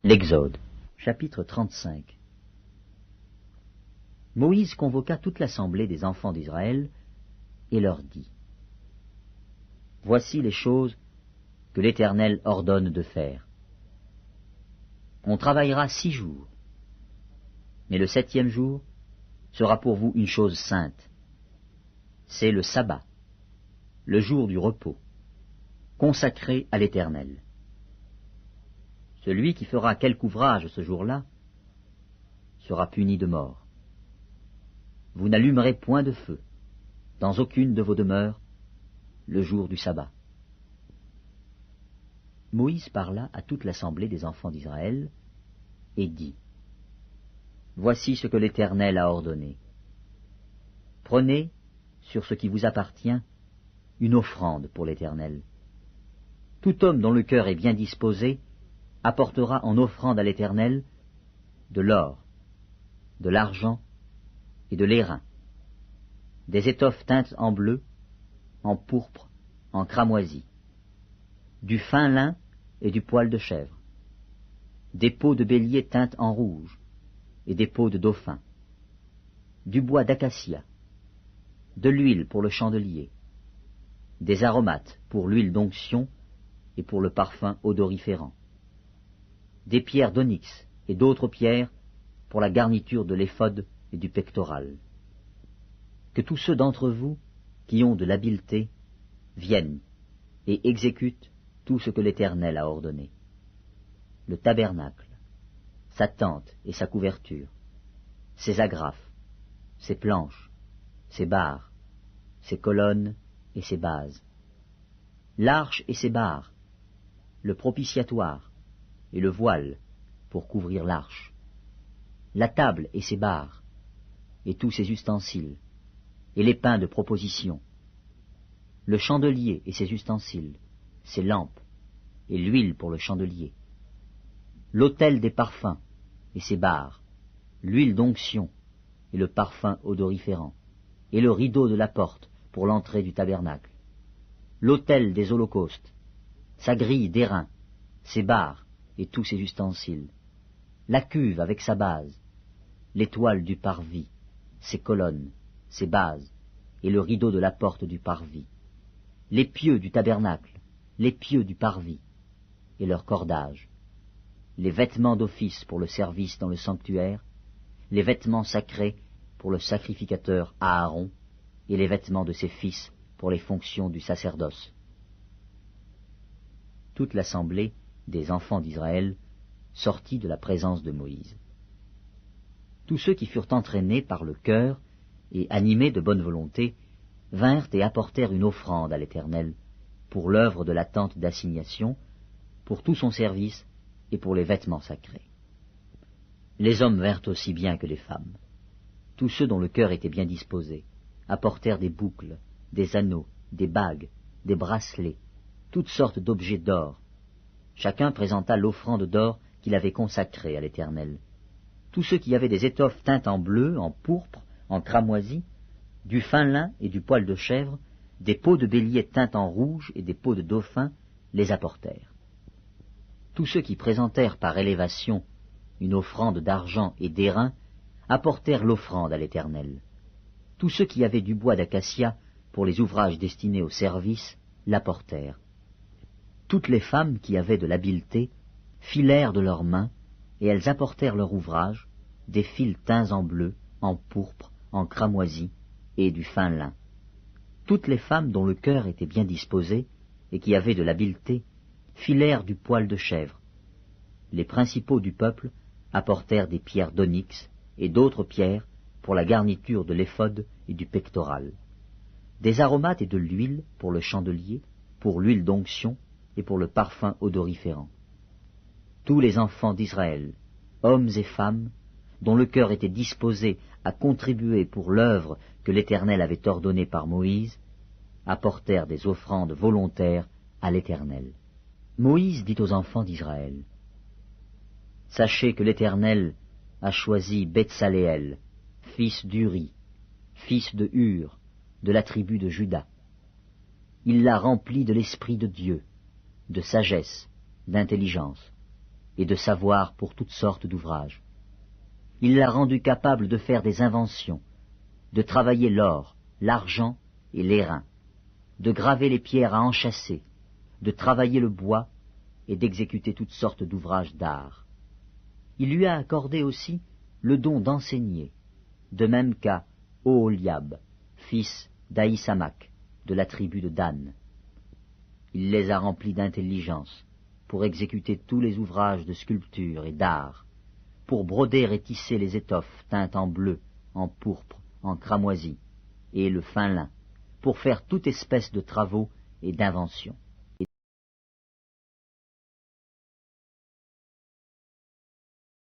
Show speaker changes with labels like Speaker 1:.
Speaker 1: L'Exode, chapitre 35. Moïse convoqua toute l'assemblée des enfants d'Israël et leur dit : Voici les choses que l'Éternel ordonne de faire. On travaillera 6 jours, mais le 7e jour sera pour vous une chose sainte. C'est le sabbat, le jour du repos, consacré à l'Éternel. Celui qui fera quelque ouvrage ce jour-là sera puni de mort. Vous n'allumerez point de feu dans aucune de vos demeures le jour du sabbat. Moïse parla à toute l'assemblée des enfants d'Israël et dit : Voici ce que l'Éternel a ordonné. Prenez, sur ce qui vous appartient, une offrande pour l'Éternel. Tout homme dont le cœur est bien disposé apportera en offrande à l'Éternel de l'or, de l'argent et de l'airain, des étoffes teintes en bleu, en pourpre, en cramoisi, du fin lin et du poil de chèvre, des peaux de bélier teintes en rouge et des peaux de dauphin, du bois d'acacia, de l'huile pour le chandelier, des aromates pour l'huile d'onction et pour le parfum odoriférant, des pierres d'onyx et d'autres pierres pour la garniture de l'éphod et du pectoral. Que tous ceux d'entre vous qui ont de l'habileté viennent et exécutent tout ce que l'Éternel a ordonné. Le tabernacle, sa tente et sa couverture, ses agrafes, ses planches, ses barres, ses colonnes et ses bases, l'arche et ses barres, le propitiatoire et le voile pour couvrir l'arche, la table et ses barres, et tous ses ustensiles, et les pains de proposition, le chandelier et ses ustensiles, ses lampes, et l'huile pour le chandelier, l'autel des parfums et ses barres, l'huile d'onction et le parfum odoriférant, et le rideau de la porte pour l'entrée du tabernacle, l'autel des holocaustes, sa grille d'airain, ses barres et tous ses ustensiles, la cuve avec sa base, l'étoile du parvis, ses colonnes, ses bases, et le rideau de la porte du parvis, les pieux du tabernacle, les pieux du parvis, et leurs cordages, les vêtements d'office pour le service dans le sanctuaire, les vêtements sacrés pour le sacrificateur Aaron, et les vêtements de ses fils pour les fonctions du sacerdoce. Toute l'assemblée des enfants d'Israël sortit de la présence de Moïse. Tous ceux qui furent entraînés par le cœur et animés de bonne volonté vinrent et apportèrent une offrande à l'Éternel pour l'œuvre de la tente d'assignation, pour tout son service et pour les vêtements sacrés. Les hommes vinrent aussi bien que les femmes. Tous ceux dont le cœur était bien disposé apportèrent des boucles, des anneaux, des bagues, des bracelets, toutes sortes d'objets d'or. Chacun présenta l'offrande d'or qu'il avait consacrée à l'Éternel. Tous ceux qui avaient des étoffes teintes en bleu, en pourpre, en cramoisi, du fin lin et du poil de chèvre, des peaux de bélier teintes en rouge et des peaux de dauphin, les apportèrent. Tous ceux qui présentèrent par élévation une offrande d'argent et d'airain apportèrent l'offrande à l'Éternel. Tous ceux qui avaient du bois d'acacia pour les ouvrages destinés au service l'apportèrent. Toutes les femmes qui avaient de l'habileté filèrent de leurs mains, et elles apportèrent leur ouvrage, des fils teints en bleu, en pourpre, en cramoisi, et du fin lin. Toutes les femmes dont le cœur était bien disposé, et qui avaient de l'habileté, filèrent du poil de chèvre. Les principaux du peuple apportèrent des pierres d'onyx, et d'autres pierres pour la garniture de l'éphod et du pectoral, des aromates et de l'huile pour le chandelier, pour l'huile d'onction, et pour le parfum odoriférant. Tous les enfants d'Israël, hommes et femmes, dont le cœur était disposé à contribuer pour l'œuvre que l'Éternel avait ordonnée par Moïse, apportèrent des offrandes volontaires à l'Éternel. Moïse dit aux enfants d'Israël : Sachez que l'Éternel a choisi Betsaléel, fils d'Uri, fils de Hur, de la tribu de Juda. Il l'a rempli de l'Esprit de Dieu, de sagesse, d'intelligence, et de savoir pour toutes sortes d'ouvrages. Il l'a rendu capable de faire des inventions, de travailler l'or, l'argent et l'airain, de graver les pierres à enchâsser, de travailler le bois et d'exécuter toutes sortes d'ouvrages d'art. Il lui a accordé aussi le don d'enseigner, de même qu'à Oholiab, fils d'Ahisamak, de la tribu de Dan. Il les a remplis d'intelligence pour exécuter tous les ouvrages de sculpture et d'art, pour broder et tisser les étoffes teintes en bleu, en pourpre, en cramoisi, et le fin lin, pour faire toute espèce de travaux et d'inventions.